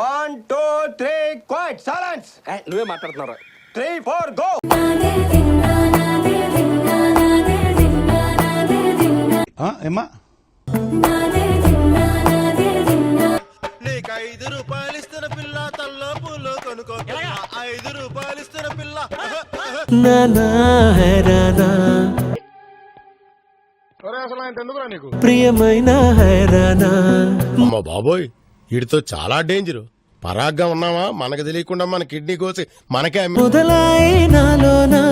1 2 3 quiet silence. నువ్వే మాట్లాడుతున్నావు. 3 4 go. ఏమ్మా నీకు 5 రూపాయలు ఇస్తున్న పిల్ల తల్లో పూలు కొనుక్కో. 5 రూపాయలు ఇస్తున్న పిల్ల ప్రియమైన అమ్మ బాబోయ్, వీడితో చాలా డేంజర్. పరాగ్గా ఉన్నావా మనకు తెలియకుండా మన కిడ్నీ కోసి మనకే మొదలాయి నాలోనా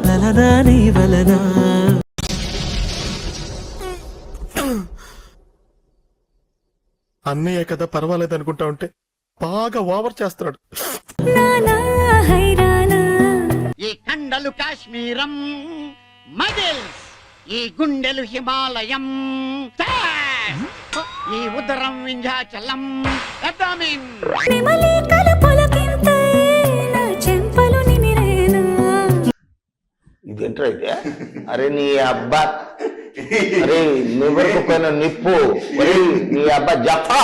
లలనా నీ వలనా. అన్నయ్య కదా పర్వాలేదు అనుకుంటా ఉంటే బాగా ఓవర్ చేస్తున్నాడు. ఈ కండలు కాశ్మీరం మజిల్స్, ఈ గుండెలు హిమాలయం, ఈ ఉదరం వింధ్యాచలం. ఇదేంట్రా అయితే? అరే నీ అబ్బా, అరే నువ్వెరకు పైన నిప్పు, అరే నీ అబ్బా జఫా.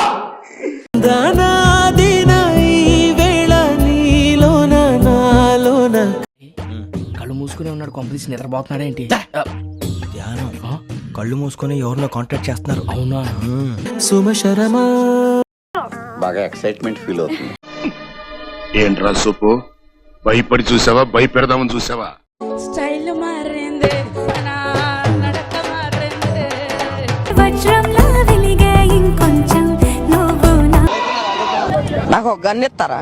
కళ్ళు మూసుకునే ఉన్నాడు, కొంపదీసి నిద్రపోతున్నాడేంటి? ధ్యానం. కళ్ళు మూసుకొని ఎవరినో కాంటాక్ట్ చేస్తున్నారు. అవునా? సుమశరమా బాగా ఎక్సైట్మెంట్ ఫీల్ అవుతుంది. ఏంట్రా సూపు, భయపడి చూసావా, భయపెడదామని చూసావా? స్టైల్ మారింది, నా నడక మారింది, వజ్రంలా వెలిగే ఇంకొంచెం నువ్వు నాకు ఒక గన్ ఇస్తారా?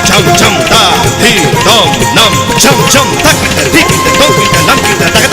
చం చం తా ధీ దోం నం చం చం తక్ ధిక్ దోం నం